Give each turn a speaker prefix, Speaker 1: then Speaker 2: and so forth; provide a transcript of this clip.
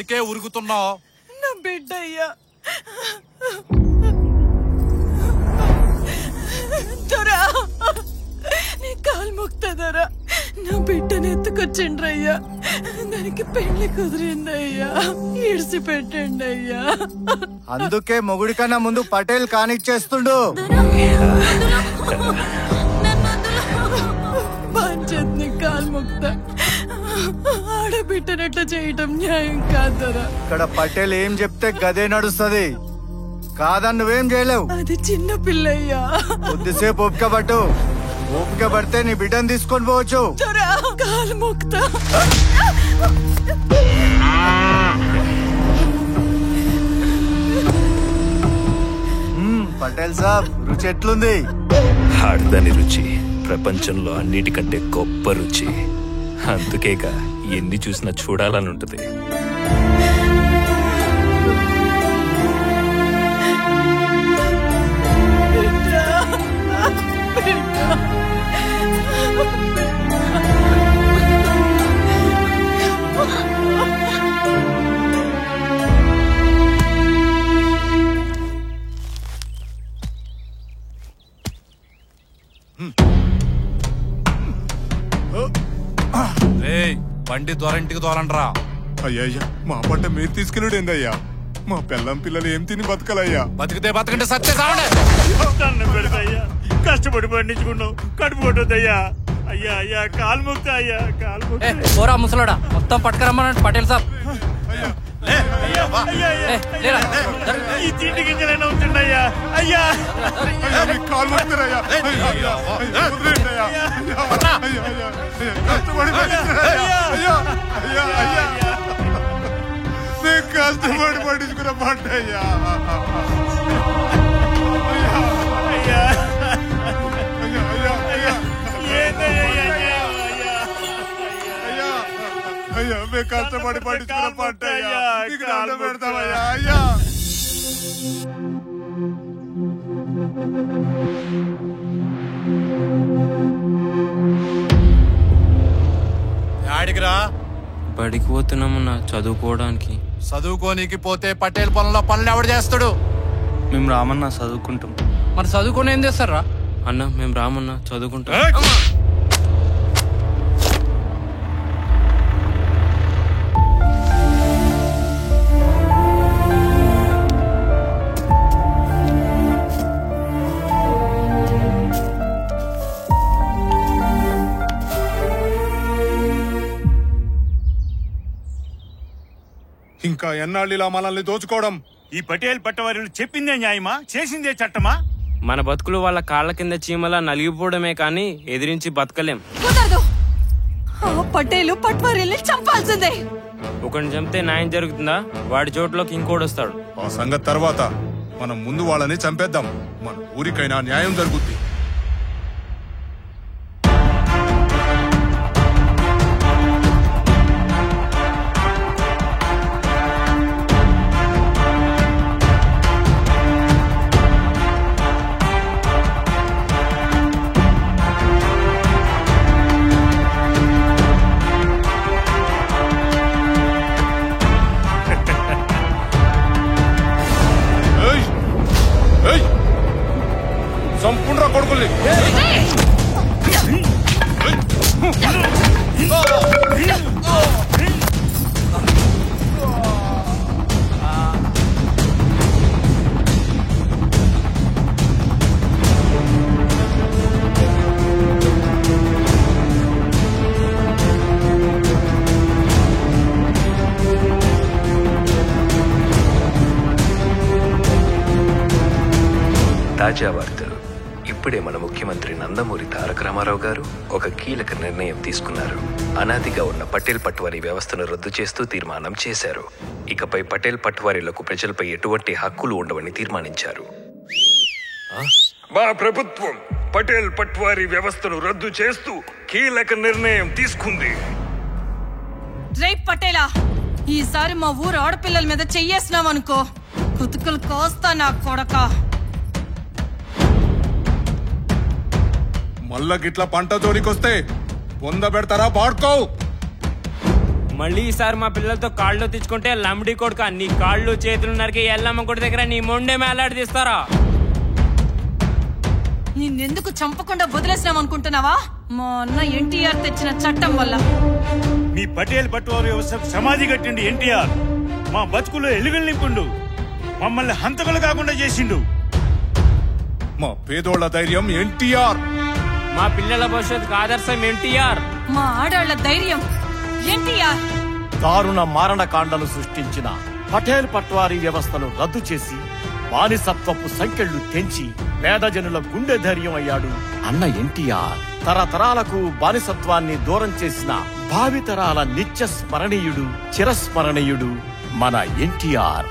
Speaker 1: యాడికే ఉరుకుతున్నావు?
Speaker 2: నా బిడ్డ అయ్యా. దొరా నీ కాలు మొక్తదరా, నా బిడ్డను ఎత్తుకొచ్చిండ్రయ్యా. దానికి పెళ్లి కుదిరిందయ్యా, ఇడిసి పెట్టండి అయ్యా.
Speaker 3: అందుకే మొగుడి కన్నా ముందు పటేల్ కానిచ్చేస్తుండు.
Speaker 2: పంచత్ని కాలు మొక్త, ఆడబిడ్డనట్టు చేయటం న్యాయం కాదరా.
Speaker 3: ఇక్కడ పటేల్ ఏం చెప్తే గదే నడుస్తుంది, కాదని నువ్వేం చేయలేవు.
Speaker 2: అది చిన్న పిల్లయ్యా.
Speaker 3: కొద్దిసేపు ఓపిక పట్టు, ఓపిక పడితే నీ బిడ్డను తీసుకొని పోవచ్చు.
Speaker 2: కాలు మొక్త.
Speaker 3: పటేల్ సాబ్, రుచి ఎట్లుంది?
Speaker 4: ఆడదాని రుచి ప్రపంచంలో అన్నిటికంటే గొప్ప రుచి. అందుకేగా ఎన్ని చూసినా చూడాలని ఉంటది.
Speaker 1: బండి దొరంటికి దోలండ్రా.
Speaker 5: అయ్యయ్యా, మా పంట మీరు తీసుకెళ్ళడేందయ్యా? మా పిల్లం పిల్లలు ఏం తిని బతకాలయ్యా?
Speaker 1: బతికితే బతకంటే సత్య సావండి.
Speaker 6: కష్టపడి పండించుకున్నావు, కడుపు కొట్టద్దయ్యా. అయ్యా అయ్యా, కాలు ముక్త అయ్యా, కాలు ముక్త.
Speaker 7: పోరా ముసలోడా, మొత్తం పట్టుకురమ్మన్నాడు పటేల్ సాబ్.
Speaker 6: ఈ తిండి గింజలైనా ఉంటుండయ్యా. అయ్యా
Speaker 5: కాలు ముక్తారయ్యా, కష్టపడి కష్టపడి పట్టించుకున్న పంట అయ్యా. అయ్యా, మేము కష్టపడి పట్టించుకున్న పంట అయ్యా, పెడతామయ్యా. అయ్యా
Speaker 1: యాడికిరా?
Speaker 7: బడికి పోతున్నామన్నా చదువుకోవడానికి.
Speaker 1: చదువుకోనికి పోతే పటేల్ పొలంలో పనులు ఎవడు చేస్తాడు?
Speaker 7: మేము రామన్నా చదువుకుంటాం. మరి చదువుకొని ఏం చేస్తారా అన్న? మేము రామన్నా చదువుకుంటాం.
Speaker 5: ఇంకా ఎన్నాళ్ళు ఇలా మనల్ని దోచుకోవడం?
Speaker 6: ఈ పటేల్ పట్టవారులు చెప్పిందే న్యాయమా, చేసిందే చట్టమా?
Speaker 7: మన బతుకులు వాళ్ళ కాళ్ళ కింద చీమలా నలిగిపోవడమే కానీ ఎదిరించి బతకలేం.
Speaker 2: పటేలు పట్వారీల్ని చంపాల్సిందే.
Speaker 7: ఒకరిని చంపితే న్యాయం జరుగుతుందా? వాడి చోట్లోకి ఇంకోటి వస్తాడు.
Speaker 5: ఆ సంగతి తర్వాత మనం ముందు వాళ్ళని చంపేద్దాం, మన ఊరికైనా న్యాయం జరుగుద్ది. సంపూర్ణ కొడుకుల్ని
Speaker 4: తాజా వార్తలు. ఇప్పుడే మన ముఖ్యమంత్రి నందమూరి తారక రామారావు గారు ఒక కీలక నిర్ణయం తీసుకున్నారు. అనాదిగా ఉన్న పటేల్ పట్వారీ వ్యవస్థను రద్దు చేస్తూ తీర్మానం చేశారు. ఇకపై పటేల్ పట్వారీలకు ప్రజలపై ఎటువంటి హక్కులు ఉండవని తీర్మానించారు. మా ప్రభుత్వం పటేల్ పట్వారీ వ్యవస్థను రద్దు చేస్తూ కీలక నిర్ణయం తీసుకుంది.
Speaker 2: రే పటేలా, ఈసారి మా ఊరు ఆడపిల్లల మీద చెయ్యేసినావనుకో, కుతుకులు కోస్తా నా కొడక.
Speaker 5: మళ్ళా గిట్ల పంట జోలికొస్తే పొంద పెడతారా? పాడుకో.
Speaker 7: మళ్ళీ ఈసారి మా పిల్లలతో కాళ్ళు తెచ్చుకుంటే లంబడి కొడుక నీ కాళ్ళు చేతులు నరికి ఎల్లమ్మ గుడి దగ్గర నీ మొండే మేలాడి తీస్తారా?
Speaker 2: నిన్నెందుకు చంపకుండా వదిలేసినాం అనుకుంటున్నావా? మా అన్న ఎన్టీఆర్ తెచ్చిన చట్టం వల్ల.
Speaker 6: మీ పటేల్ పట్టువారి వ్యవస్థకు సమాధి కట్టిండు ఎన్టీఆర్. మా బతుకుల్లో ఎలుగులు నింపుండు. మమ్మల్ని హంతకులు కాకుండా చేసిండు.
Speaker 5: మా పేదోళ్ల ధైర్యం ఎన్టీఆర్.
Speaker 7: మా పిల్లల భవిష్యత్తుకు ఆదర్శం ఎన్టీఆర్.
Speaker 2: మా ఆడాళ్ల ధైర్యం ఎన్టీఆర్.
Speaker 8: దారుణ మారణకాండను సృష్టించిన పటేల్ పట్వారీ వ్యవస్థను రద్దు చేసి బానిసత్వపు సంకెళ్లు తెంచి పేద జనుల గుండె ధైర్యం అయ్యాడు అన్న ఎన్టీఆర్. తరతరాలకు బానిసత్వాన్ని దూరం చేసిన భావితరాల నిత్య స్మరణీయుడు, చిరస్మరణీయుడు మన ఎన్టీఆర్.